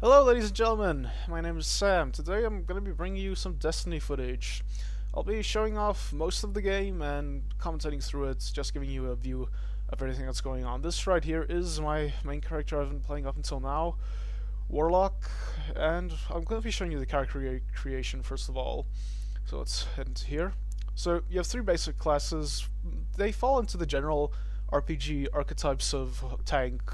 Hello ladies and gentlemen, my name is Sam. Today I'm going to be bringing you some Destiny footage. I'll be showing off most of the game and commentating through it, just giving you a view of everything that's going on. This right here is my main character I've been playing up until now, Warlock, and I'm going to be showing you the character creation first of all. So let's head into here. So you have three basic classes. They fall into the general RPG archetypes of tank,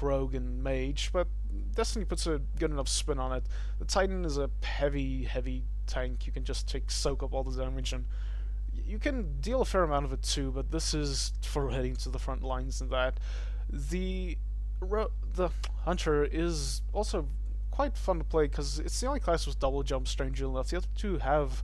rogue, and mage, but Destiny puts a good enough spin on it. The Titan is a heavy tank. You can just soak up all the damage, and you can deal a fair amount of it too, but this is for heading to the front lines and that. The Hunter is also quite fun to play because it's the only class with double jump, strangely enough. The other two have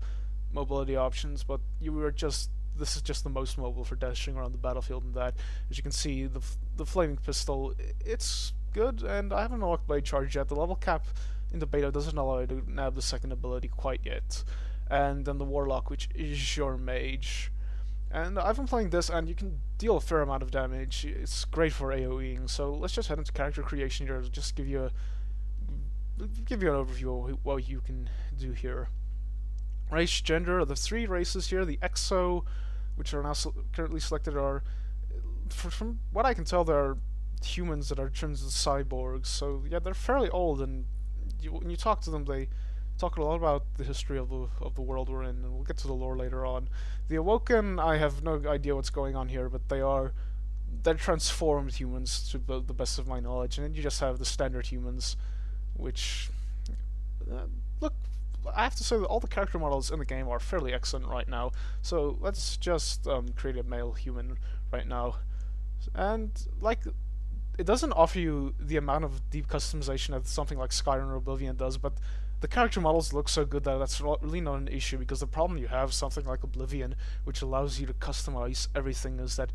mobility options, but this is just the most mobile for dashing around the battlefield and that. As you can see, the flaming pistol, it's good, and I haven't unlocked blade charge yet. The level cap in the beta doesn't allow you to nab the second ability quite yet. And then the Warlock, which is your mage. And I've been playing this, and you can deal a fair amount of damage. It's great for AoEing, so let's just head into character creation here to just give you an overview of what you can do here. Race, gender, the three races here, the Exo, which are now currently selected, are, from what I can tell, they're humans that are turned into cyborgs. So yeah, they're fairly old, and when you talk to them, they talk a lot about the history of the world we're in, and we'll get to the lore later on. The Awoken, I have no idea what's going on here, but they're transformed humans to the best of my knowledge, and then you just have the standard humans, which look. I have to say that all the character models in the game are fairly excellent right now, so let's just create a male human right now. And, like, it doesn't offer you the amount of deep customization that something like Skyrim or Oblivion does, but the character models look so good that that's really not an issue, because the problem you have something like Oblivion, which allows you to customize everything, is that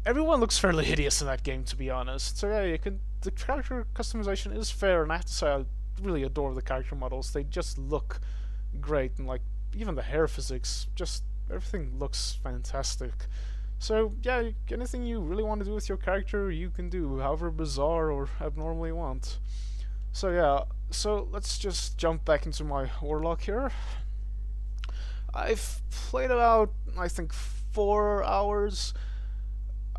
everyone looks fairly hideous in that game, to be honest. So yeah, the character customization is fair, and I have to say I really adore the character models. They just look great, and like even the hair physics, just everything looks fantastic. So yeah, anything you really want to do with your character, you can do, however bizarre or abnormal you want. So yeah, so let's just jump back into my Warlock here. I've played about, I think, 4 hours.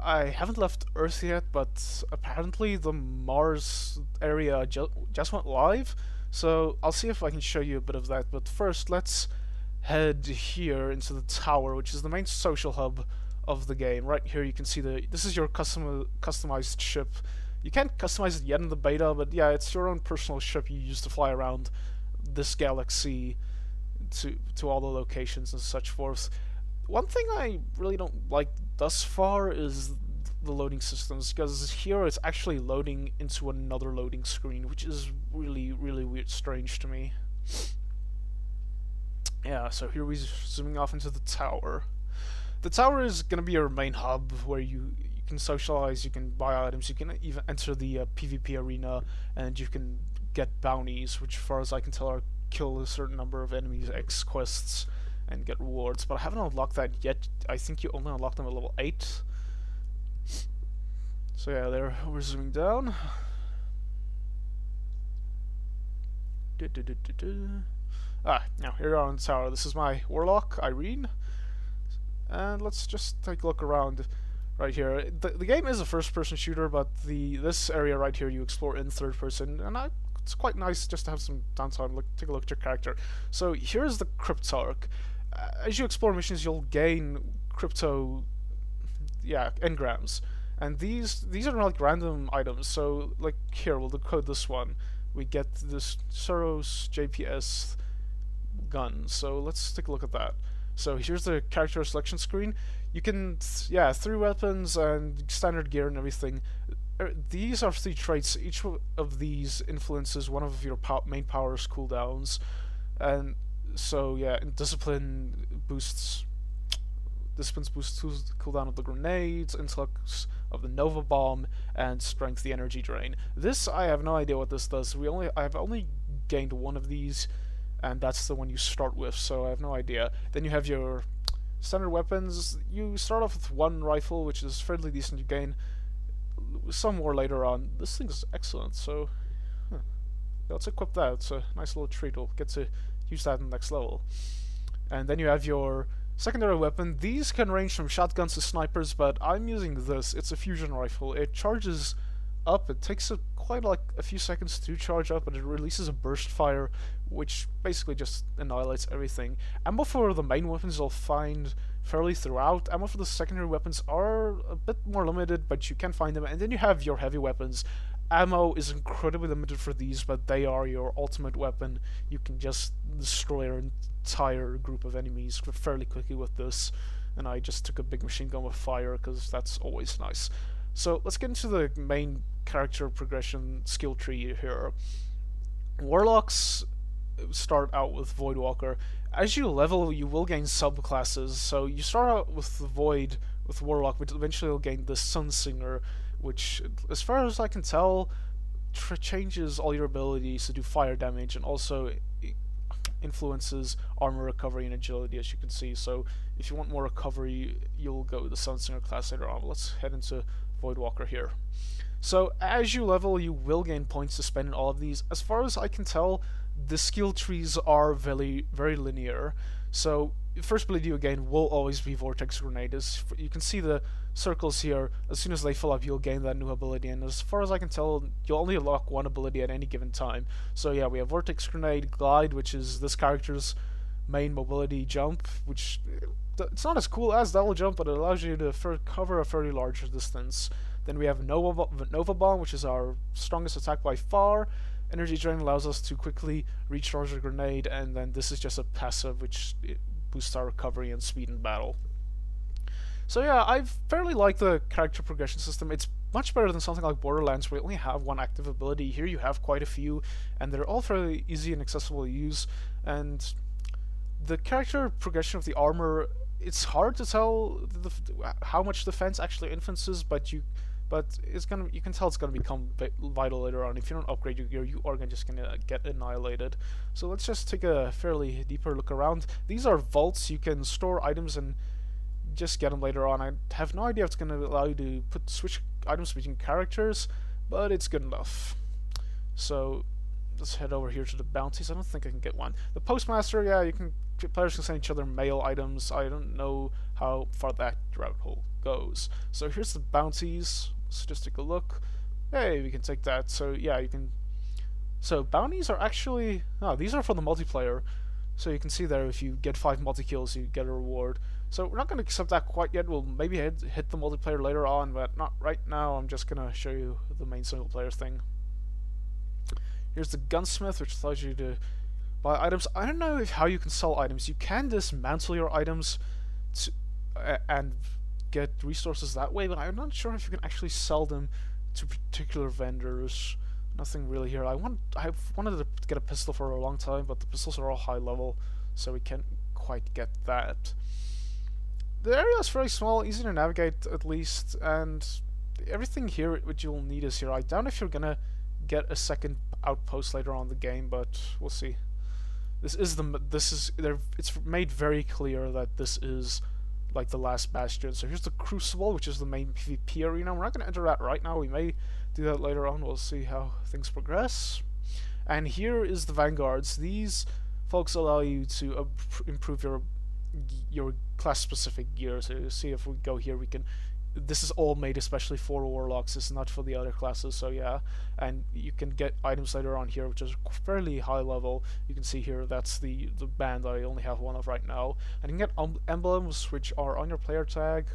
I haven't left Earth yet, but apparently the Mars area just went live, so I'll see if I can show you a bit of that. But first, let's head here into the tower, which is the main social hub of the game. Right here you can see this is your customized ship. You can't customize it yet in the beta, but yeah, it's your own personal ship you use to fly around this galaxy to all the locations and such forth. One thing I really don't like thus far is the loading systems, because here it's actually loading into another loading screen, which is really weird, strange to me. Yeah, so here we're zooming off into the tower. The tower is going to be your main hub where you can socialize, you can buy items, you can even enter the PvP arena, and you can get bounties, which, as far as I can tell, are kill a certain number of enemies X quests and get rewards, but I haven't unlocked that yet. I think you only unlock them at level 8. So yeah, there, we're zooming down. Now here we are on the tower. This is my Warlock, Irene. And let's just take a look around right here. The game is a first-person shooter, but this area right here you explore in third person, and it's quite nice just to have some downtime, take a look at your character. So here's the Cryptarch. As you explore missions, you'll gain crypto, engrams, and these are like random items. So like here, we'll decode this one. We get this Soros JPS gun. So let's take a look at that. So here's the character selection screen. You can, through weapons and standard gear and everything. These are 3 traits. Each of these influences one of your main powers cooldowns, and so yeah, discipline boosts cooldown of the grenades, intellect of the Nova Bomb, and strength the energy drain. This, I have no idea what this does. I've only gained one of these, and that's the one you start with, so I have no idea. Then you have your standard weapons. You start off with 1 rifle, which is fairly decent. You gain some more later on. This thing is excellent, so let's equip that. It's a nice little treat. We'll get to use that in the next level. And then you have your secondary weapon. These can range from shotguns to snipers, but I'm using this. It's a fusion rifle. It charges up. It takes quite like a few seconds to charge up, but it releases a burst fire, which basically just annihilates everything. Ammo for the main weapons you'll find fairly throughout. Ammo for the secondary weapons are a bit more limited, but you can find them. And then you have your heavy weapons. Ammo is incredibly limited for these, but they are your ultimate weapon. You can just destroy an entire group of enemies fairly quickly with this. And I just took a big machine gun with fire, because that's always nice. So let's get into the main character progression skill tree here. Warlocks start out with Voidwalker. As you level, you will gain subclasses. So you start out with the Void, with Warlock, but eventually you'll gain the Sunsinger, which, as far as I can tell, changes all your abilities to do fire damage, and also influences armor recovery and agility, as you can see. So if you want more recovery, you'll go with the Sunsinger class later on. Let's head into Voidwalker here. So as you level, you will gain points to spend in all of these. As far as I can tell, the skill trees are very linear. So the first ability you gain will always be Vortex Grenade. As you can see the circles here, as soon as they fill up, you'll gain that new ability, and as far as I can tell, you'll only unlock one ability at any given time. So yeah, we have Vortex Grenade, Glide, which is this character's main mobility jump, which it's not as cool as Double Jump, but it allows you to cover a fairly large distance. Then we have Nova Bomb, which is our strongest attack by far. Energy Drain allows us to quickly recharge a grenade, and then this is just a passive, which boosts our recovery and speed in battle. So yeah, I fairly like the character progression system. It's much better than something like Borderlands, where you only have one active ability. Here you have quite a few, and they're all fairly easy and accessible to use. And the character progression of the armor, it's hard to tell how much defense actually influences, but you can tell it's gonna become vital later on. If you don't upgrade, you are just gonna get annihilated. So let's just take a fairly deeper look around. These are vaults. You can store items and just get them later on. I have no idea if it's gonna allow you to switch items between characters, but it's good enough. So let's head over here to the bounties. I don't think I can get one. The Postmaster, yeah, players can send each other mail items. I don't know how far that rabbit hole goes. So here's the bounties. Let's just take a look. Hey, we can take that. So yeah, you can. So bounties are actually these are for the multiplayer. So you can see there, if you get 5 multi-kills, you get a reward. So we're not going to accept that quite yet. We'll maybe hit the multiplayer later on, but not right now. I'm just going to show you the main single-player thing. Here's the Gunsmith, which allows you to buy items. I don't know how you can sell items. You can dismantle your items and get resources that way, but I'm not sure if you can actually sell them to particular vendors. Nothing really here. I've wanted to get a pistol for a long time, but the pistols are all high level, so we can't quite get that. The area is very small, easy to navigate at least, and everything here which you'll need is here. I doubt if you're gonna get a second outpost later on in the game, but we'll see. It's made very clear that this is like the last bastion. So here's the Crucible, which is the main PvP arena. We're not going to enter that right now. We may do that later on. We'll see how things progress. And here is the Vanguards. These folks allow you to improve your class-specific gear. So you see, if we go here, we can. This is all made especially for Warlocks. It's not for the other classes. So yeah, and you can get items later on here, which is fairly high level. You can see here that's the band I only have one of right now. And you can get emblems which are on your player tag.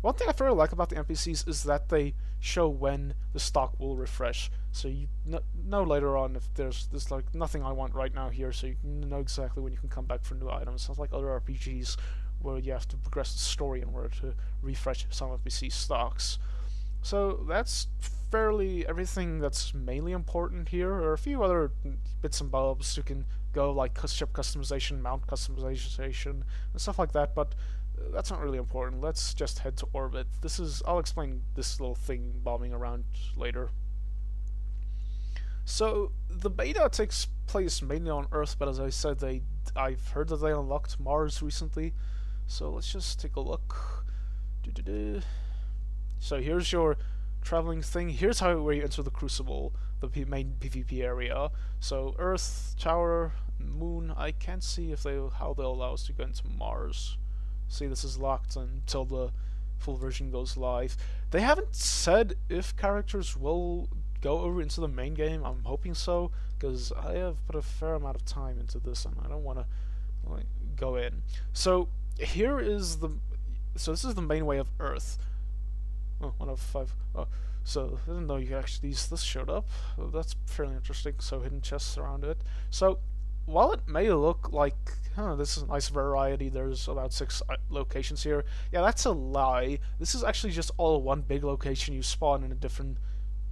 One thing I fairly like about the NPCs is that they show when the stock will refresh. So you know later on if there's like nothing I want right now here, so you know exactly when you can come back for new items. Sounds like other RPGs where you have to progress the story in order to refresh some NPC stocks. So that's fairly everything that's mainly important here. There are a few other bits and bobs you can go, like ship customization, mount customization, and stuff like that, but that's not really important. Let's just head to orbit. I'll explain this little thing bombing around later. So the beta takes place mainly on Earth, but as I said, I've heard that they unlocked Mars recently. So let's just take a look. So here's your traveling thing. Here's where you enter the Crucible, the main PvP area. So Earth, Tower, Moon. I can't see if how they'll allow us to go into Mars. See, this is locked until the full version goes live. They haven't said if characters will go over into the main game. I'm hoping so, because I have put a fair amount of time into this and I don't want to go in. So here is this is the main way of Earth. Oh, 1 of 5. Oh, so I didn't know you could actually this showed up. Oh, that's fairly interesting. So hidden chests around it. So while it may look like this is a nice variety, there's about 6 locations here. Yeah, that's a lie. This is actually just all one big location. You spawn in a different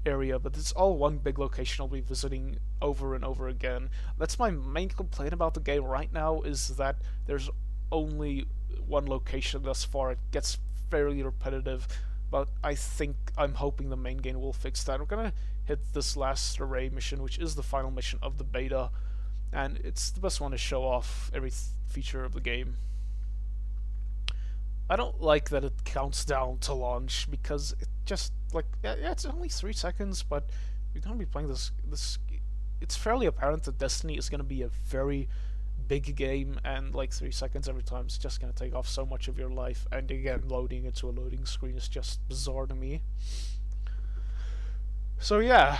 area, but it's all one big location I'll be visiting over and over again. That's my main complaint about the game right now, is that there's only one location thus far. It gets fairly repetitive, but I'm hoping the main game will fix that. We're gonna hit this last array mission, which is the final mission of the beta, and it's the best one to show off every feature of the game. I don't like that it counts down to launch, because it just, like, yeah, it's only 3 seconds, but you're gonna be playing this. It's fairly apparent that Destiny is gonna be a very big game, and like 3 seconds every time is just gonna take off so much of your life. And again, loading into a loading screen is just bizarre to me. So yeah,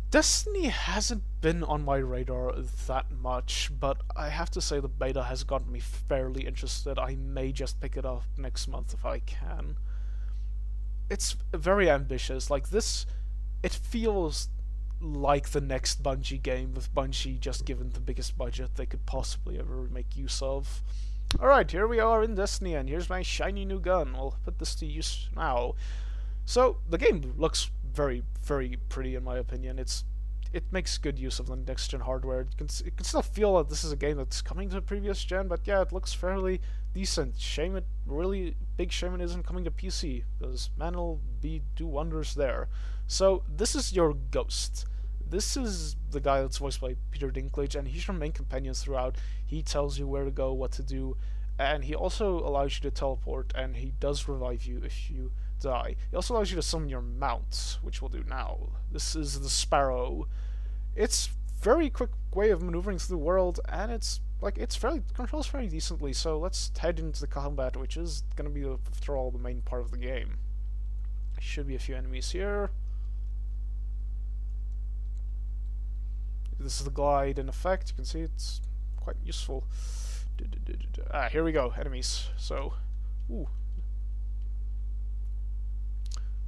Destiny hasn't been on my radar that much, but I have to say the beta has gotten me fairly interested. I may just pick it up next month if I can. It's very ambitious. Like this, it feels like the next Bungie game, with Bungie just given the biggest budget they could possibly ever make use of. Alright, here we are in Destiny, and here's my shiny new gun. I'll put this to use now. So, the game looks very, very pretty in my opinion. It makes good use of the next-gen hardware. It can still feel that this is a game that's coming to the previous gen, but yeah, it looks fairly decent. Shame it isn't coming to PC, because man, it'll do wonders there. So this is your Ghost. This is the guy that's voiced by Peter Dinklage, and he's your main companion throughout. He tells you where to go, what to do, and he also allows you to teleport, and he does revive you if you die. He also allows you to summon your mount, which we'll do now. This is the Sparrow. It's very quick way of maneuvering through the world, and it's controls very decently. So let's head into the combat, which is going to be, after all, the main part of the game. Should be a few enemies here. This is the glide in effect. You can see it's quite useful. Here we go, enemies. So, ooh.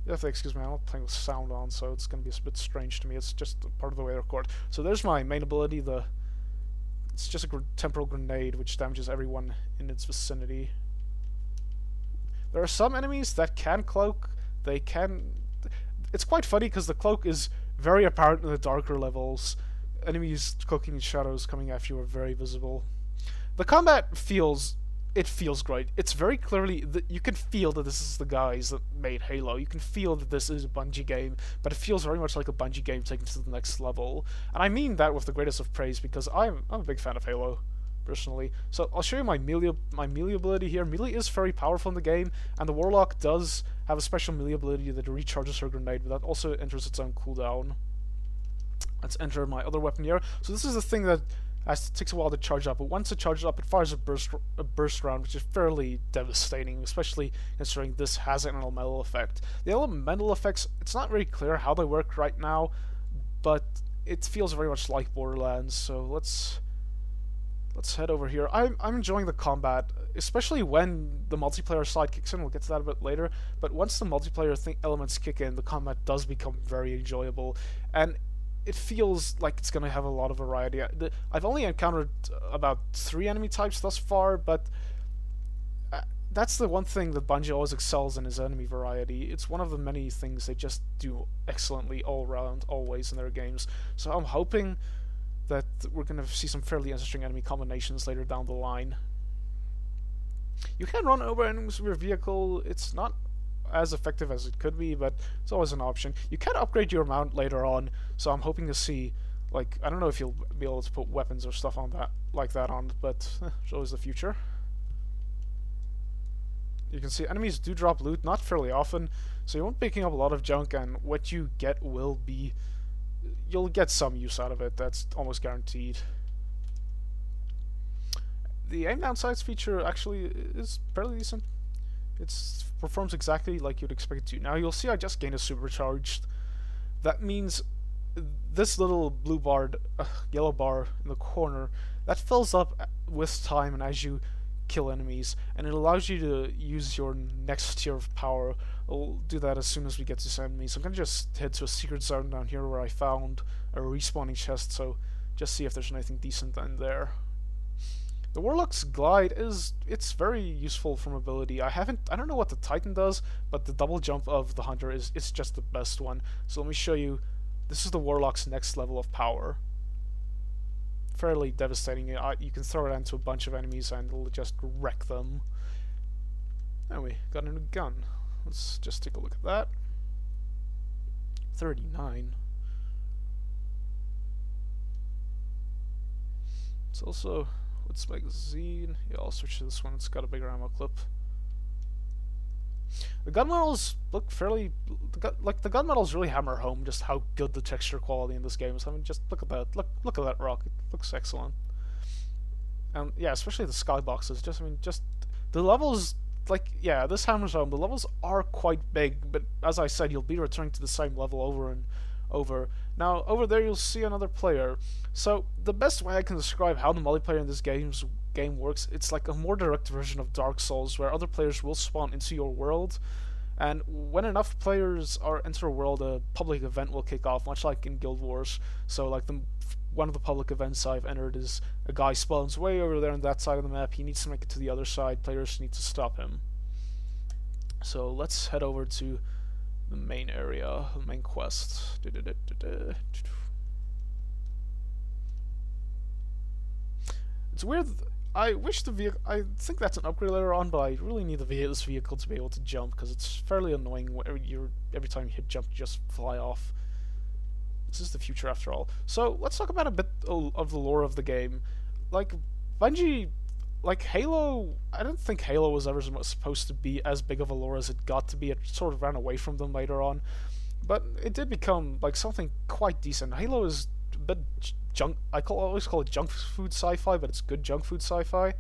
You have to excuse me, I'm not playing with sound on, so it's going to be a bit strange to me. It's just part of the way I record. So there's my main ability. It's just a temporal grenade, which damages everyone in its vicinity. There are some enemies that can cloak. It's quite funny, because the cloak is very apparent in the darker levels. Enemies cloaking in shadows coming after you are very visible. The combat feels great. It's very clearly you can feel that this is the guys that made Halo. You can feel that this is a Bungie game, but it feels very much like a Bungie game taken to the next level. And I mean that with the greatest of praise, because I'm a big fan of Halo, personally. So I'll show you my melee ability here. Melee is very powerful in the game, and the Warlock does have a special melee ability that recharges her grenade, but that also enters its own cooldown. Let's enter my other weapon here. So this is the thing that takes a while to charge up, but once it charges up, it fires a burst round, which is fairly devastating, especially considering this has an elemental effect. The elemental effects, it's not very clear how they work right now, but it feels very much like Borderlands. So let's head over here. I'm enjoying the combat, especially when the multiplayer side kicks in. We'll get to that a bit later, but once the multiplayer elements kick in, the combat does become very enjoyable, and it feels like it's going to have a lot of variety. I've only encountered about 3 enemy types thus far, but that's the one thing that Bungie always excels in, is enemy variety. It's one of the many things they just do excellently all around, always in their games. So I'm hoping that we're going to see some fairly interesting enemy combinations later down the line. You can run over enemies with your vehicle. It's not as effective as it could be, but it's always an option. You can upgrade your mount later on, so I'm hoping to see, like, I don't know if you'll be able to put weapons or stuff on that, like that on, but it's always the future. You can see enemies do drop loot, not fairly often, so you won't be picking up a lot of junk, and what you get will be... You'll get some use out of it, that's almost guaranteed. The aim down sights feature actually is fairly decent. It performs exactly like you'd expect it to. Now you'll see I just gained a supercharged. That means this little blue bar, yellow bar in the corner, that fills up with time and as you kill enemies, and it allows you to use your next tier of power. I'll do that as soon as we get to some enemies. I'm gonna just head to a secret zone down here where I found a respawning chest, so just see if there's anything decent in there. The Warlock's Glide it's very useful for mobility. I don't know what the Titan does, but the double jump of the Hunter it's just the best one. So let me show you. This is the Warlock's next level of power. Fairly devastating. You can throw it into a bunch of enemies and it'll just wreck them. Anyway, got a new gun. Let's just take a look at that. 39. It's also... What's magazine? Yeah, I'll switch to this one. It's got a bigger ammo clip. The gunmetal's look fairly... the gunmetals really hammer home just how good the texture quality in this game is. I mean, just look at that. Look at that rock. It looks excellent. And yeah, especially the skyboxes. Just the levels... Like, yeah, this hammers home. The levels are quite big, but as I said, you'll be returning to the same level over and over. Now, over there you'll see another player. So, the best way I can describe how the multiplayer in this game works, it's like a more direct version of Dark Souls, where other players will spawn into your world, and when enough players enter a world, a public event will kick off, much like in Guild Wars. So, like, one of the public events I've entered is a guy spawns way over there on that side of the map, he needs to make it to the other side, players need to stop him. So, let's head over to the main area, the main quest. It's weird. I wish the vehicle. I think that's an upgrade later on, but I really need this vehicle to be able to jump because it's fairly annoying. Every time you hit jump, you just fly off. This is the future after all. So let's talk about a bit of the lore of the game. Like Bungie. Like Halo, I don't think Halo was ever supposed to be as big of a lore as it got to be. It sort of ran away from them later on, but it did become like something quite decent. Halo is a bit junk. Always call it junk food sci-fi, but it's good junk food sci-fi.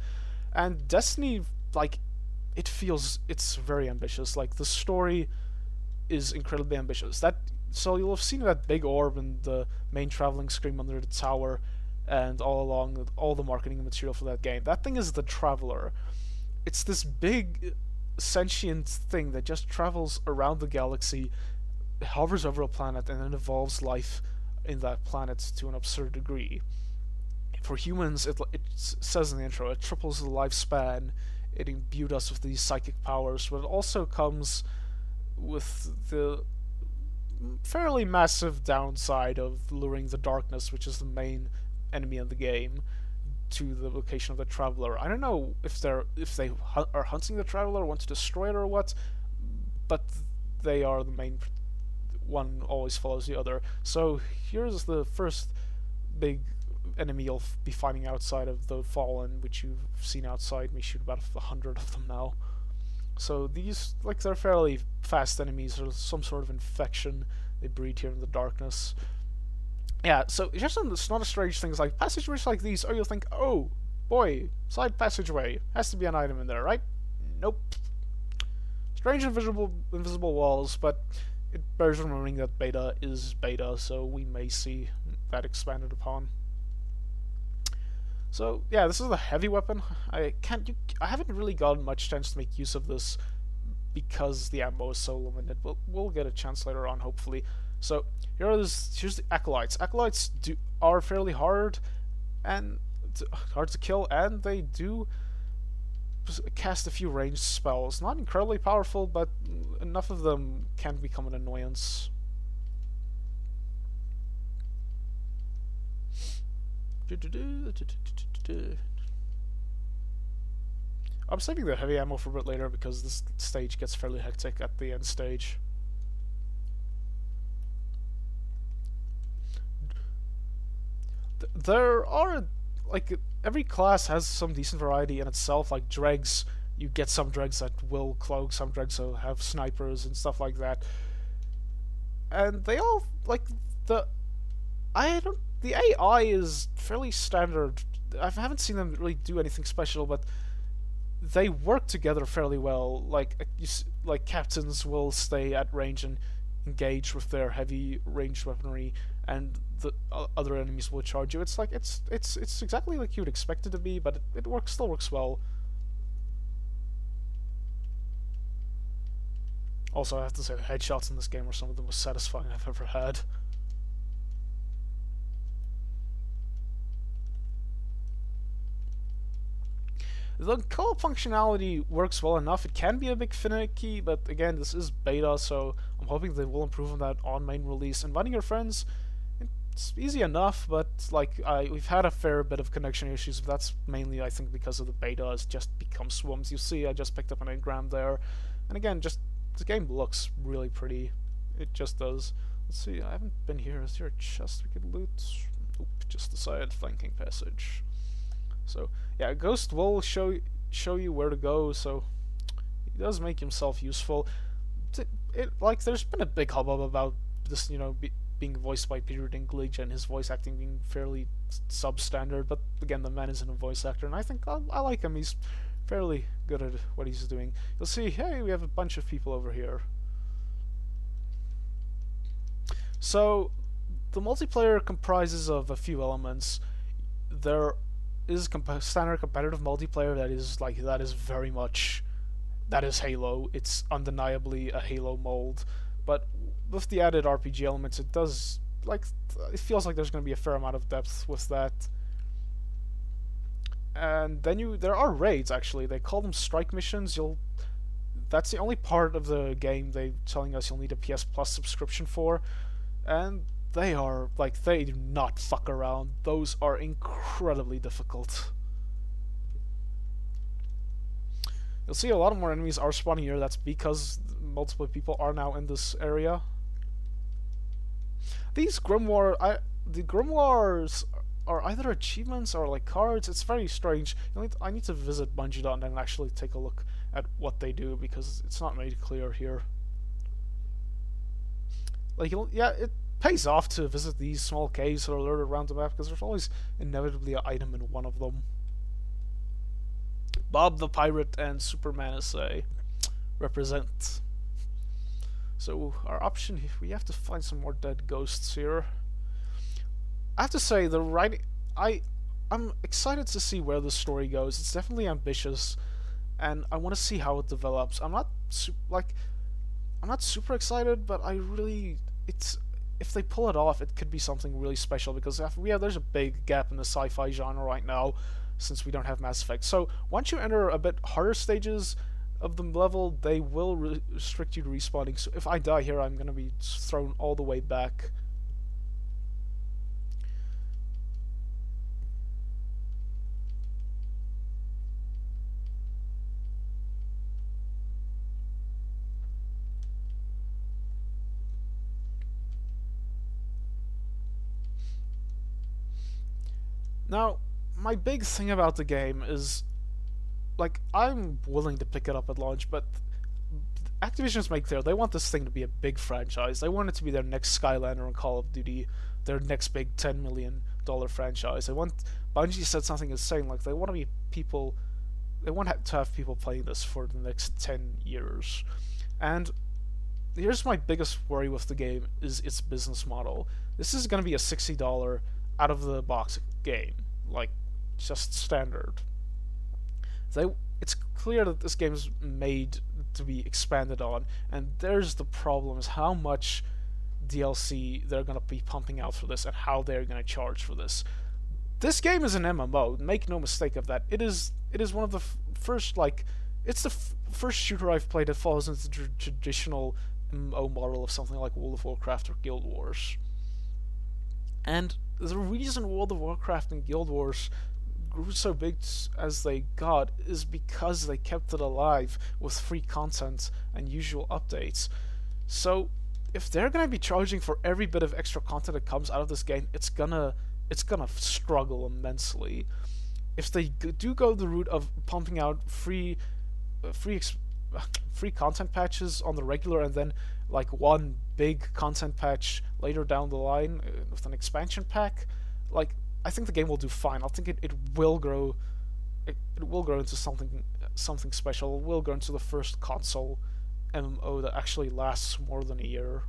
And Destiny, like, it's very ambitious. Like the story is incredibly ambitious. So you'll have seen that big orb in the main traveling screen under the tower. And all along, all the marketing material for that game. That thing is the Traveler. It's this big, sentient thing that just travels around the galaxy, hovers over a planet, and then evolves life in that planet to an absurd degree. For humans, it says in the intro, it triples the lifespan, it imbued us with these psychic powers, but it also comes with the fairly massive downside of luring the darkness, which is the main enemy in the game, to the location of the Traveler. I don't know if they are hunting the Traveler, want to destroy it or what, but they are the main one. Always follows the other. So here's the first big enemy you'll be finding outside of the Fallen, which you've seen outside. We shoot about 100 of them now. So these, like, they're fairly fast enemies. There's some sort of infection. They breed here in the darkness. Yeah, so just some not as strange things like passageways like these, or you'll think, oh boy, side passageway, has to be an item in there, right? Nope. Strange invisible walls, but it bears remembering that beta is beta, so we may see that expanded upon. So yeah, this is a heavy weapon. I haven't really gotten much chance to make use of this because the ammo is so limited, but we'll get a chance later on, hopefully. So here's the acolytes. Acolytes are fairly hard to kill, and they do cast a few ranged spells. Not incredibly powerful, but enough of them can become an annoyance. I'm saving the heavy ammo for a bit later because this stage gets fairly hectic at the end stage. There are, like, every class has some decent variety in itself. Like dregs you get some dregs that will cloak, some dregs that have snipers and stuff like that. And they all like the I don't the AI is fairly standard. I haven't seen them really do anything special, but they work together fairly well. Like captains will stay at range and engage with their heavy ranged weaponry, and the other enemies will charge you. It's like it's exactly like you'd expect it to be, but it works still works well. Also, I have to say the headshots in this game are some of the most satisfying I've ever had. The co-op functionality works well enough. It can be a bit finicky, but again, this is beta, so I'm hoping they will improve on that on main release. Inviting your friends, it's easy enough, but like we've had a fair bit of connection issues. But that's mainly, I think, because of the beta has just become swarms. You see, I just picked up an engram there, and again, just the game looks really pretty. It just does. Let's see. I haven't been here. Is there a chest we could loot? Oop, just the side flanking passage. So yeah, Ghost will show you where to go, so he does make himself useful. Like there's been a big hubbub about this, being voiced by Peter Dinklage and his voice acting being fairly substandard. But again, the man isn't a voice actor, and I think I like him. He's fairly good at what he's doing. You'll see. Hey, we have a bunch of people over here. So the multiplayer comprises of a few elements. There is standard competitive multiplayer that is very much Halo. It's undeniably a Halo mold, but with the added RPG elements, it feels like there's going to be a fair amount of depth with that. And then there are raids. Actually, they call them strike missions. That's the only part of the game they're telling us you'll need a PS Plus subscription for, and they do not fuck around. Those are incredibly difficult. You'll see a lot more enemies are spawning here. That's because multiple people are now in this area. These the grimoires are either achievements or like cards. It's very strange. I need to visit Bungie.net and actually take a look at what they do, because it's not made clear here. It pays off to visit these small caves that are alerted around the map, because there's always inevitably an item in one of them. Bob the Pirate and Superman SA represent. So our option, we have to find some more dead ghosts here. I have to say, I'm excited to see where the story goes. It's definitely ambitious, and I want to see how it develops. I'm not super excited, but if they pull it off, it could be something really special, because there's a big gap in the sci-fi genre right now, since we don't have Mass Effect. So once you enter a bit harder stages of the level, they will restrict you to respawning. So if I die here, I'm going to be thrown all the way back. Now, my big thing about the game is, I'm willing to pick it up at launch, but Activision's made clear they want this thing to be a big franchise. They want it to be their next Skylander and Call of Duty, their next big $10 million franchise. Bungie said something insane, they want to have people playing this for the next 10 years. And here's my biggest worry with the game, is its business model. This is going to be a $60 out of the box game, just standard. It's clear that this game is made to be expanded on, and there's the problem, is how much DLC they're going to be pumping out for this, and how they're going to charge for this. This game is an MMO, make no mistake of that. It is one of the first, it's the first shooter I've played that follows into the traditional MMO model of something like World of Warcraft or Guild Wars. And the reason World of Warcraft and Guild Wars grew so big as they got is because they kept it alive with free content and usual updates. So if they're gonna be charging for every bit of extra content that comes out of this game, it's gonna struggle immensely. If they do go the route of pumping out free free content patches on the regular, and then like one big content patch later down the line with an expansion pack, like I think the game will do fine. I think it will grow. It will grow into something special. It will grow into the first console MMO that actually lasts more than a year.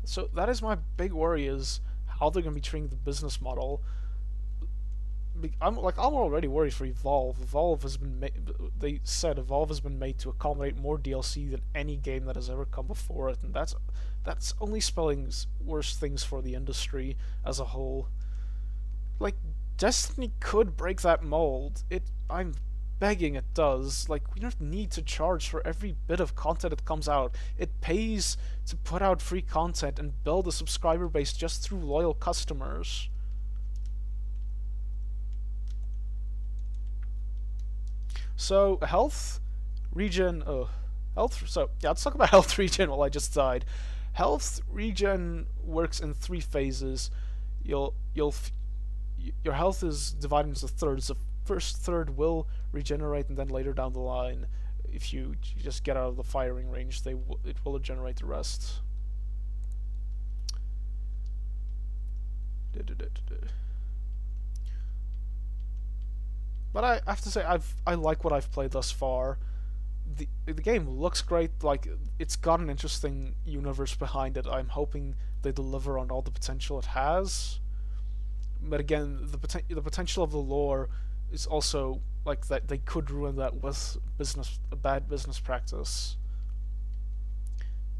So that is my big worry, is how they're gonna be treating the business model. I'm already worried for Evolve. Evolve has been they said Evolve has been made to accommodate more DLC than any game that has ever come before it, and that's only spelling worse things for the industry as a whole. Like, Destiny could break that mold. I'm begging it does. Like, we don't need to charge for every bit of content that comes out. It pays to put out free content and build a subscriber base just through loyal customers. So, health, regen, health, so, yeah, let's talk about health regen while I just died. Health regen works in 3 phases. Your health is divided into thirds. The first third will regenerate, and then later down the line, if you just get out of the firing range, it will regenerate the rest. But I have to say, I like what I've played thus far. The game looks great. Like, it's got an interesting universe behind it. I'm hoping they deliver on all the potential it has. But again, the potential of the lore is also like that they could ruin that with a bad business practice.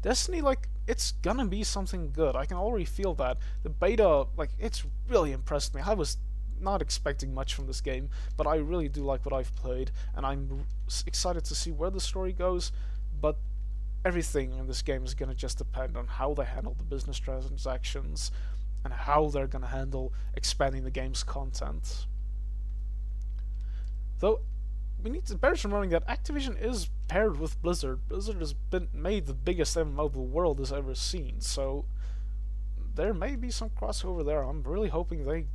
Destiny, like, it's gonna be something good. I can already feel that. The beta, like, it's really impressed me. I was not expecting much from this game, but I really do like what I've played, and I'm excited to see where the story goes. But everything in this game is gonna just depend on how they handle the business transactions and how they're gonna handle expanding the game's content. Though we need to bear in mind that Activision is paired with Blizzard. Blizzard has been made the biggest MMO the world has ever seen, so there may be some crossover there. I'm really hoping they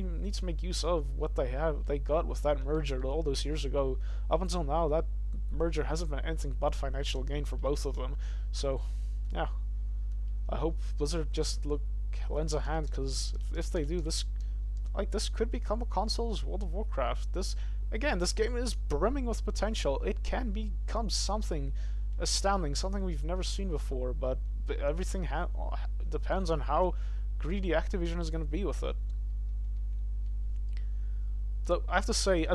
need to make use of what they got with that merger all those years ago. Up until now, that merger hasn't been anything but financial gain for both of them. So, yeah, I hope Blizzard just lends a hand, because if they do, this could become a console's World of Warcraft. This game is brimming with potential. It can become something astounding, something we've never seen before. But everything depends on how greedy Activision is going to be with it. So I have to say,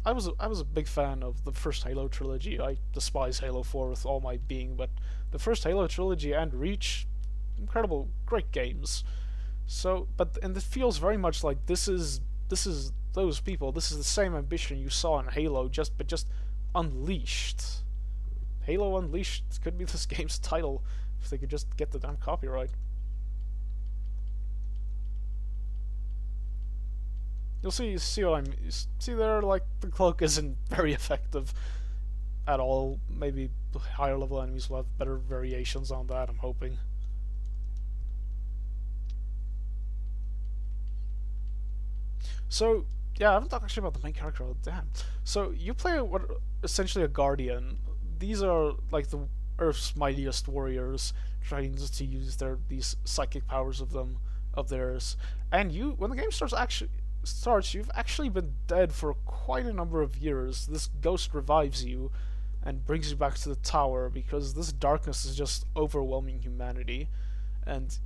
I was a big fan of the first Halo trilogy. I despise Halo 4 with all my being, but the first Halo trilogy and Reach, incredible, great games. So, and it feels very much like this is those people. This is the same ambition you saw in Halo, just unleashed. Halo Unleashed could be this game's title if they could just get the damn copyright. You'll see what see there, like, the cloak isn't very effective at all. Maybe higher level enemies will have better variations on that, I'm hoping. So, yeah, I haven't talked actually about the main character. Oh, damn. So, you play essentially a guardian. These are like the Earth's mightiest warriors trying to use these psychic powers of theirs. And when the game starts, you've actually been dead for quite a number of years. This ghost revives you and brings you back to the tower because this darkness is just overwhelming humanity, and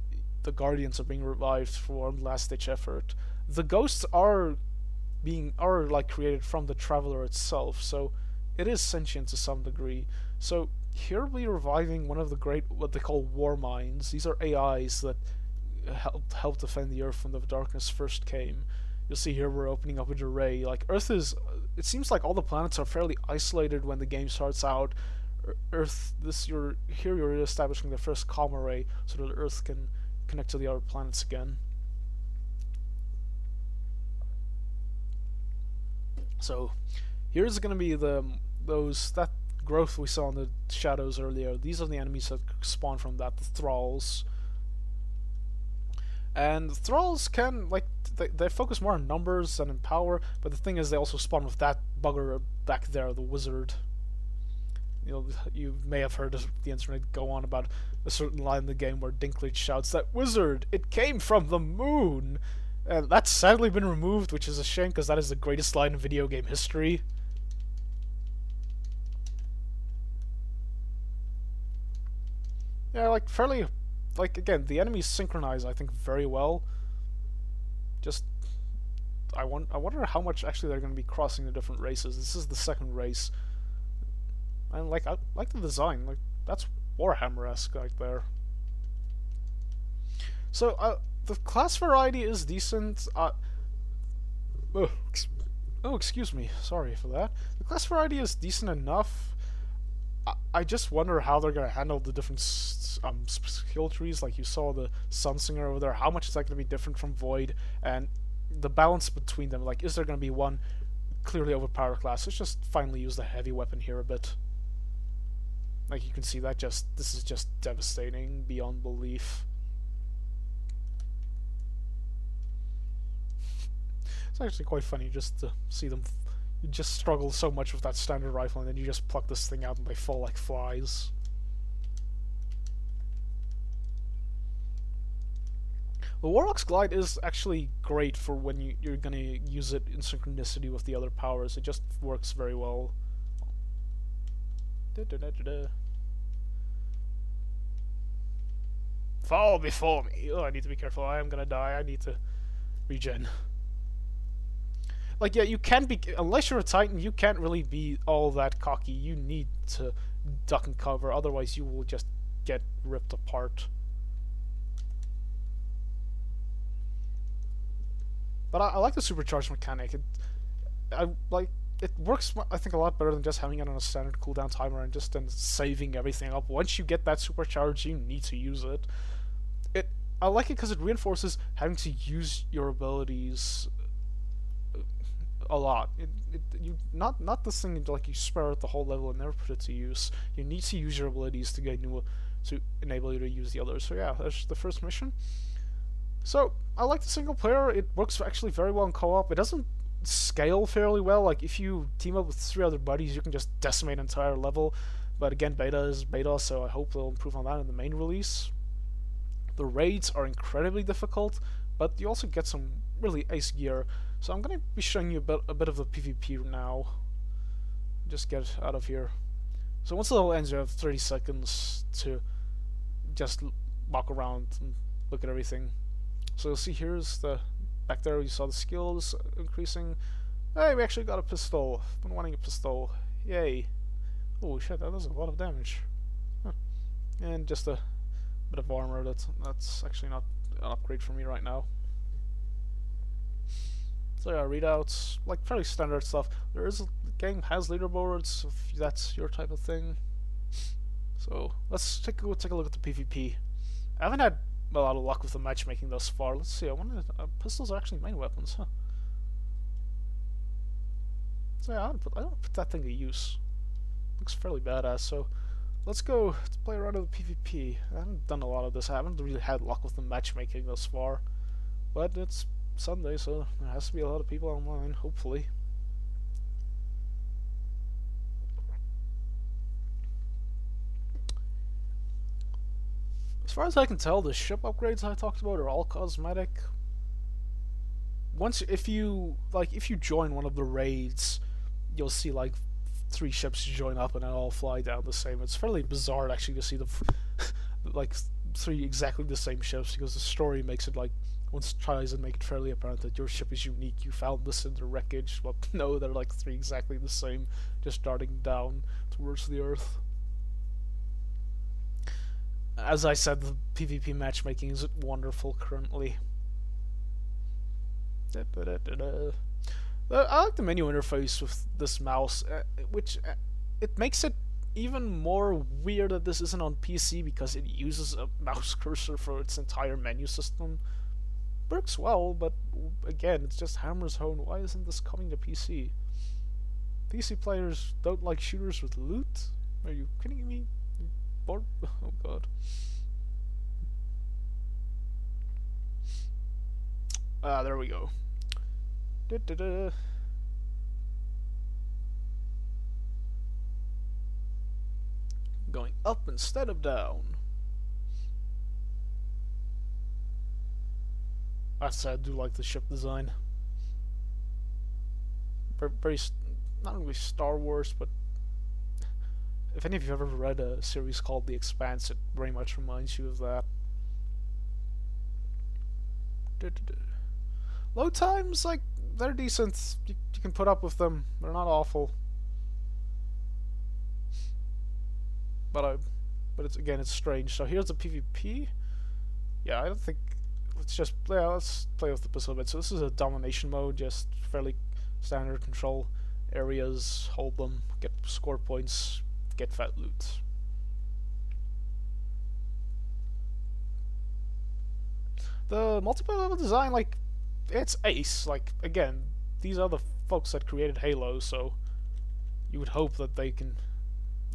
the guardians are being revived for one last ditch effort. The ghosts are like created from the traveler itself, so it is sentient to some degree. So here we're reviving one of the great, what they call war minds. These are AIs that help defend the Earth when the darkness first came. You'll see here we're opening up a array. Like, Earth is, it seems like all the planets are fairly isolated when the game starts out. Earth, you're establishing the first comm array so that Earth can connect to the other planets again. So here's going to be that growth we saw in the shadows earlier. These are the enemies that spawn from that, the thralls. And thralls can, like, they focus more on numbers than in power, but the thing is they also spawn with that bugger back there, the wizard. You may have heard the internet go on about a certain line in the game where Dinklage shouts, "That wizard! It came from the moon!" And that's sadly been removed, which is a shame because that is the greatest line in video game history. Yeah, like fairly, like again, the enemies synchronize I think very well. Just I wonder how much actually they're going to be crossing the different races. This is the second race. And like I like the design, like that's Warhammer-esque right there. So the class variety is decent. Oh, excuse me. Sorry for that. The class variety is decent enough. I just wonder how they're gonna handle the different skill trees. Like you saw the Sunsinger over there. How much is that gonna be different from Void, and the balance between them? Like, is there gonna be one clearly overpowered class? Let's just finally use the heavy weapon here a bit. Like you can see that this is just devastating beyond belief. It's actually quite funny just to see them. You just struggle so much with that standard rifle, and then you just pluck this thing out and they fall like flies. The Warlock's Glide is actually great for when you're gonna use it in synchronicity with the other powers. It just works very well. Fall before me! Oh, I need to be careful. I am gonna die. I need to regen. Like, yeah, you can't be... Unless you're a Titan, you can't really be all that cocky. You need to duck and cover, otherwise you will just get ripped apart. But I like the supercharged mechanic. It works, I think, a lot better than just having it on a standard cooldown timer and just then saving everything up. Once you get that supercharge, you need to use it. I like it because it reinforces having to use your abilities a lot. You not this thing like you spare out the whole level and never put it to use. You need to use your abilities to get new to enable you to use the others. So yeah, that's the first mission. So I like the single player. It works actually very well in co-op. It doesn't scale fairly well. Like if you team up with 3 other buddies, you can just decimate an entire level. But again, beta is beta, so I hope they'll improve on that in the main release. The raids are incredibly difficult, but you also get some really ace gear. So I'm going to be showing you a bit of the PvP now. Just get out of here. So once the level ends, you have 30 seconds to just walk around and look at everything. So you'll see here's the... Back there you saw the skills increasing. Hey, we actually got a pistol. I've been wanting a pistol. Yay. Oh shit, that does a lot of damage. Huh. And just a bit of armor. That's actually not an upgrade for me right now. So yeah, readouts, like fairly standard stuff. The game has leaderboards if that's your type of thing. So let's take a look at the PvP. I haven't had a lot of luck with the matchmaking thus far. Let's see. I wonder pistols are actually main weapons, huh? So yeah, I don't put that thing to use. Looks fairly badass. So let's go to play around with the PvP. I haven't done a lot of this. I haven't really had luck with the matchmaking thus far, but it's Sunday, so there has to be a lot of people online, hopefully. As far as I can tell, the ship upgrades I talked about are all cosmetic. If you join one of the raids, you'll see like 3 ships join up and they all fly down the same. It's fairly bizarre actually to see the like 3 exactly the same ships, because the story makes it like once tries and make it fairly apparent that your ship is unique. You found this in the wreckage, but no, they're like 3 exactly the same, just darting down towards the Earth. As I said, the PvP matchmaking is wonderful currently. I like the menu interface with this mouse, which it makes it even more weird that this isn't on PC because it uses a mouse cursor for its entire menu system. Works well, but again, it's just Hammer's Home. Why isn't this coming to PC? PC players don't like shooters with loot? Are you kidding me? Oh god. There we go. up instead of down. I say I do like the ship design. Very not really Star Wars, but if any of you have ever read a series called The Expanse, it very much reminds you of that. Load times, like, they're decent. You can put up with them. They're not awful. But it's strange. So here's the PvP. Yeah, I don't think. Let's play with the pistol a bit. So this is a domination mode, just fairly standard control areas, hold them, get score points, get fat loot. The multiplayer level design, like, it's ace. Like, again, these are the folks that created Halo, so you would hope that they can.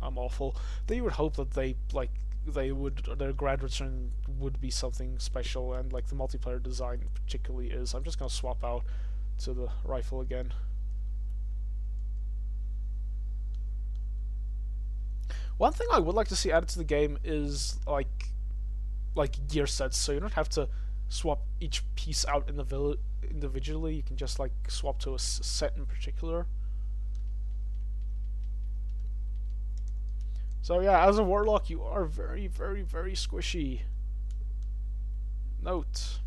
I'm awful. You would hope that their grad return would be something special, and like the multiplayer design particularly is. I'm just gonna swap out to the rifle again. One thing I would like to see added to the game is like gear sets, so you don't have to swap each piece out individually. You can just like swap to a set in particular. So yeah, as a warlock, you are very, very, very squishy. Note.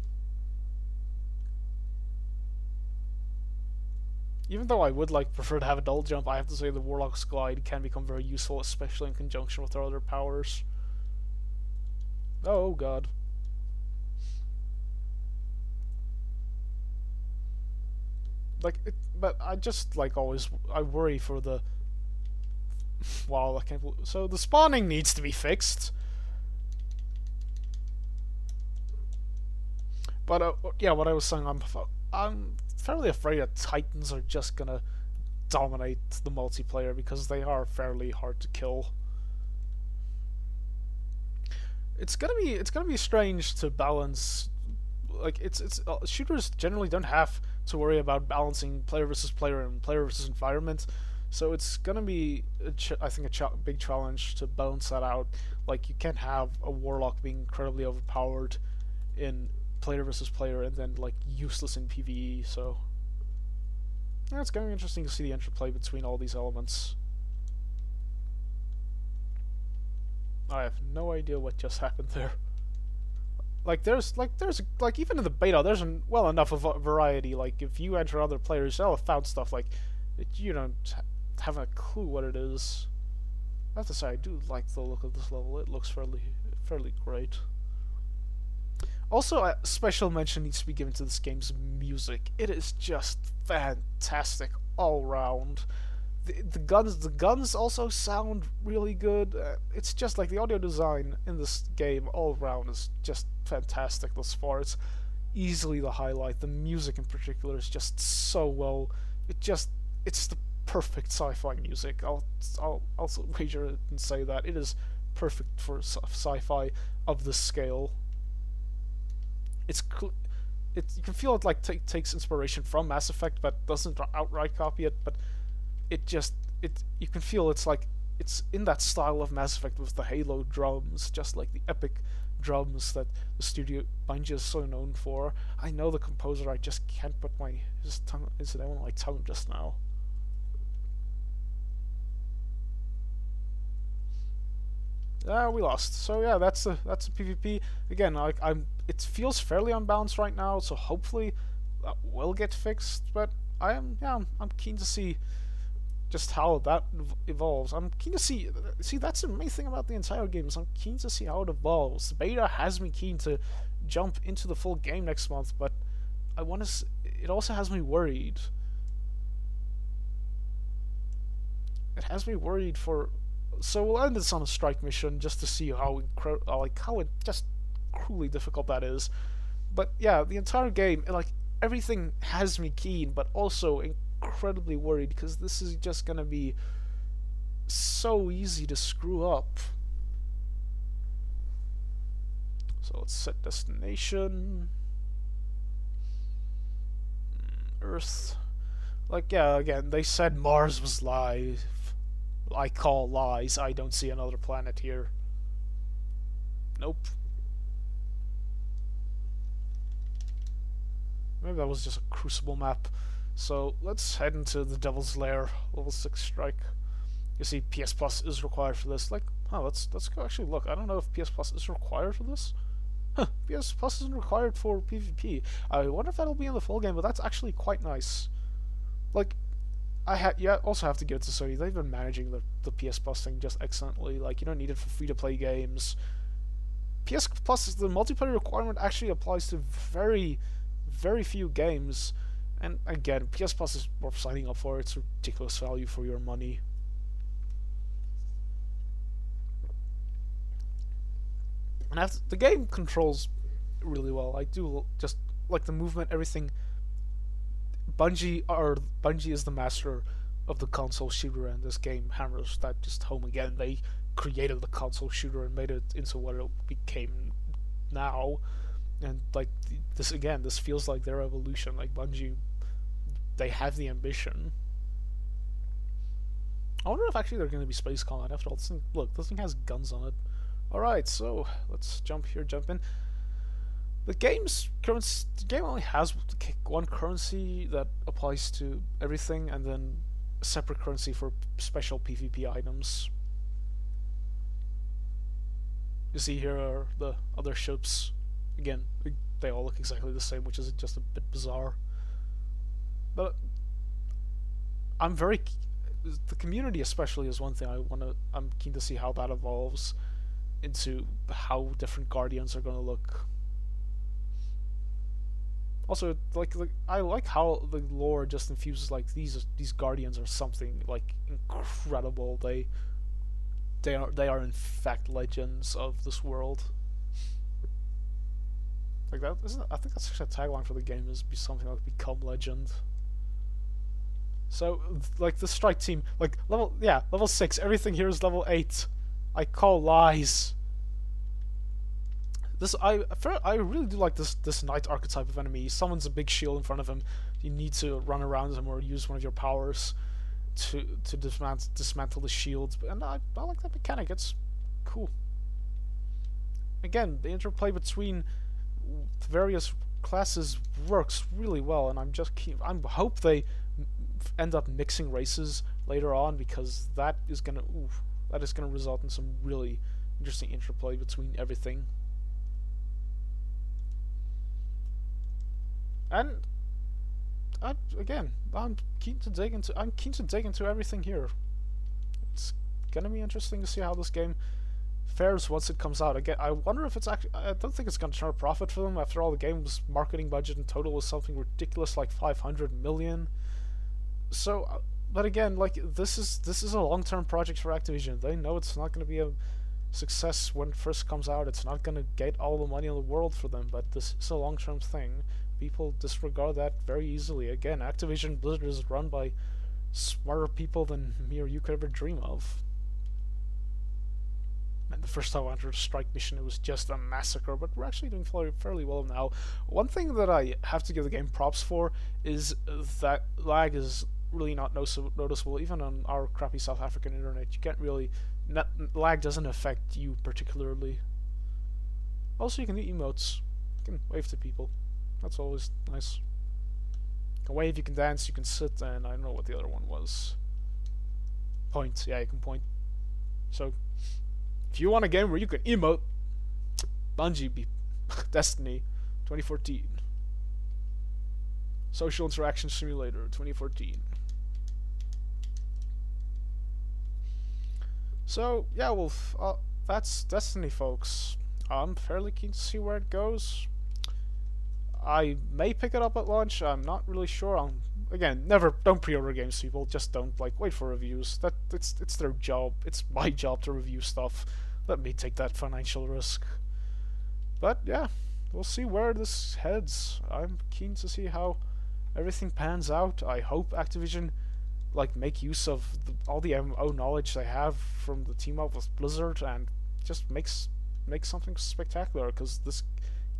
Even though I would prefer to have a double jump, I have to say the warlock's glide can become very useful, especially in conjunction with our other powers. Oh god. But I just always I worry for the. Wow, I can't. So the spawning needs to be fixed. But yeah, what I was saying, I'm fairly afraid that Titans are just gonna dominate the multiplayer because they are fairly hard to kill. It's gonna be strange to balance. Like shooters generally don't have to worry about balancing player versus player and player versus environment. So it's gonna be, I think, a big challenge to balance that out. Like, you can't have a warlock being incredibly overpowered in player versus player and then like useless in PvE. So yeah, it's gonna be interesting to see the interplay between all these elements. I have no idea what just happened there. There's even in the beta, there's well enough of a variety. Like, if you enter other players, they'll have found stuff like you don't have a clue what it is. I have to say, I do like the look of this level. It looks fairly great. Also, a special mention needs to be given to this game's music. It is just fantastic all round. The guns also sound really good. It's just like the audio design in this game all around is just fantastic thus far. It's easily the highlight. The music in particular is just so well. It's the perfect sci-fi music. I'll also wager and say that it is perfect for sci-fi of this scale. You can feel it takes inspiration from Mass Effect, but doesn't outright copy it. But you can feel it's in that style of Mass Effect with the Halo drums, just like the epic drums that the studio Bungie is so known for. I know the composer. I just can't put his name on my tongue just now. We lost. So yeah, that's the PvP. Again, it feels fairly unbalanced right now. So hopefully that will get fixed. But I'm keen to see just how that evolves. I'm keen to see that's the main thing about the entire game is I'm keen to see how it evolves. The beta has me keen to jump into the full game next month, but it also has me worried. It has me worried for. So we'll end this on a strike mission just to see how just cruelly difficult that is. But yeah, the entire game, everything has me keen, but also incredibly worried because this is just gonna be so easy to screw up. So let's set destination. Earth. Again, they said Mars was live. I call lies. I don't see another planet here. Nope. Maybe that was just a Crucible map. So let's head into the Devil's Lair, level 6 strike. You see, PS Plus is required for this. Like, let's go actually look. I don't know if PS Plus is required for this. PS Plus isn't required for PvP. I wonder if that'll be in the full game, but that's actually quite nice. Like, you also have to give it to Sony. They've been managing the PS Plus thing just excellently. Like, you don't need it for free-to-play games. PS Plus, the multiplayer requirement actually applies to very, very few games. And again, PS Plus is worth signing up for. It's ridiculous value for your money. And the game controls really well. I do just like the movement, everything. Bungie is the master of the console shooter, and this game hammers that just home again. They created the console shooter and made it into what it became now. And like this feels like their evolution. Like Bungie, they have the ambition. I wonder if actually they're going to be space combat after all. Look, this thing has guns on it. Alright, so let's jump in. The game only has one currency that applies to everything, and then a separate currency for special PvP items. You see here are the other ships. Again, they all look exactly the same, which is just a bit bizarre. But the community especially is one thing I'm keen to see how that evolves into how different Guardians are going to look. Also, I like how the lore just infuses like these Guardians are something like incredible. They are in fact legends of this world. Like that isn't. I think that's actually a tagline for the game, is be something like become legend. So like the strike team, like level 6. Everything here is level 8. I call lies. I really do like this knight archetype of enemy. Someone's a big shield in front of him. You need to run around him or use one of your powers to dismantle the shields. And I like that mechanic. It's cool. Again, the interplay between the various classes works really well, and I hope they end up mixing races later on, because that is gonna result in some really interesting interplay between everything. And I'm keen to dig into everything here. It's gonna be interesting to see how this game fares once it comes out. Again, I wonder if it's actually. I don't think it's gonna turn a profit for them. After all, the game's marketing budget in total was something ridiculous, like 500 million. So, but again, like this is a long-term project for Activision. They know it's not gonna be a success when it first comes out. It's not gonna get all the money in the world for them. But this is a long-term thing. People disregard that very easily. Again, Activision Blizzard is run by smarter people than me or you could ever dream of. And the first time I entered a strike mission, it was just a massacre, but we're actually doing fairly well now. One thing that I have to give the game props for is that lag is really not noticeable, even on our crappy South African internet. You can't really... lag doesn't affect you particularly. Also, you can do emotes. You can wave to people. That's always nice. You can wave, you can dance, you can sit, and I don't know what the other one was. Point. Yeah, you can point. So, if you want a game where you can emote, Bungie Destiny 2014. Social Interaction Simulator 2014. So, yeah, well, that's Destiny, folks. I'm fairly keen to see where it goes. I may pick it up at launch. I'm not really sure. Again, don't pre-order games, people. Just don't wait for reviews. It's their job. It's my job to review stuff. Let me take that financial risk. But yeah, we'll see where this heads. I'm keen to see how everything pans out. I hope Activision make use of all the MMO knowledge they have from the team up with Blizzard and just make something spectacular, because this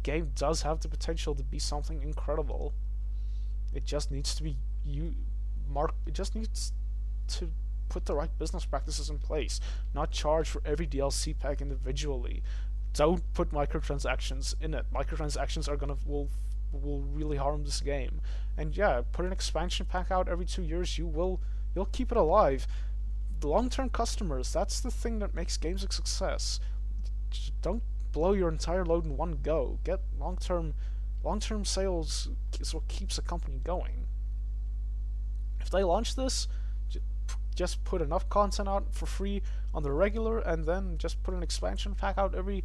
game does have the potential to be something incredible. It just needs to be it just needs to put the right business practices in place. Not charge for every DLC pack individually. Don't put microtransactions in it. Microtransactions are gonna will really harm this game. And yeah, put an expansion pack out every 2 years. You'll keep it alive. The long-term customers, that's the thing that makes games a success. Just don't blow your entire load in one go. Get long-term sales is what keeps a company going. If they launch this, just put enough content out for free on the regular, and then just put an expansion pack out every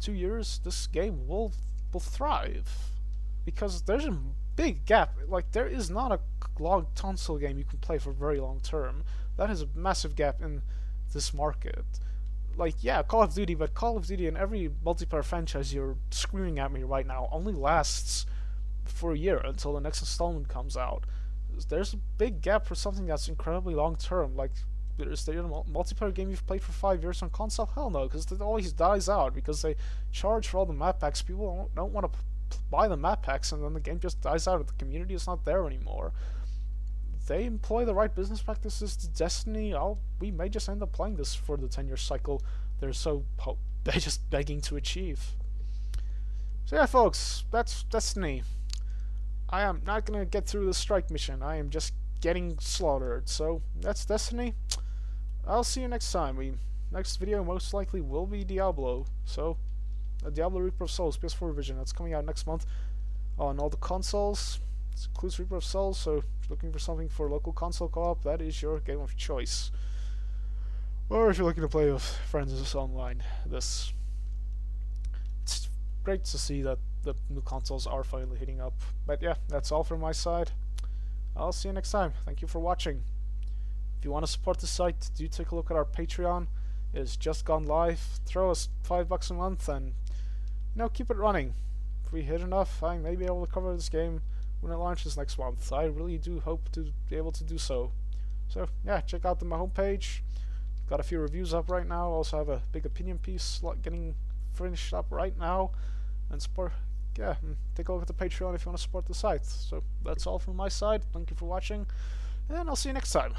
2 years, this game will thrive. Because there's a big gap. Like, there is not a long console game you can play for very long term. That is a massive gap in this market. Like, yeah, Call of Duty, but Call of Duty and every multiplayer franchise you're screaming at me right now only lasts for a year until the next installment comes out. There's a big gap for something that's incredibly long term. Like, is there a multiplayer game you've played for 5 years on console? Hell no, because it always dies out because they charge for all the map packs. People don't want to buy the map packs, and then the game just dies out. The community is not there anymore. They employ the right business practices to Destiny, we may just end up playing this for the 10-year cycle they're just begging to achieve. So yeah, folks, that's Destiny. I am not gonna get through the strike mission. I am just getting slaughtered. So that's Destiny. I'll see you next time. Next video most likely will be Diablo. So Diablo Reaper of Souls PS4 version that's coming out next month on all the consoles. It includes Reaper of Souls, so if you're looking for something for local console co-op, that is your game of choice. Or if you're looking to play with friends online, it's great to see that the new consoles are finally hitting up. But yeah, that's all from my side. I'll see you next time. Thank you for watching. If you want to support the site, do take a look at our Patreon. It's just gone live. Throw us $5 a month and keep it running. If we hit enough, I may be able to cover this game when it launches next month. I really do hope to be able to do so. So yeah, check out my homepage. Got a few reviews up right now. Also have a big opinion piece getting finished up right now. And take a look at the Patreon if you want to support the site. So that's all from my side. Thank you for watching, and I'll see you next time.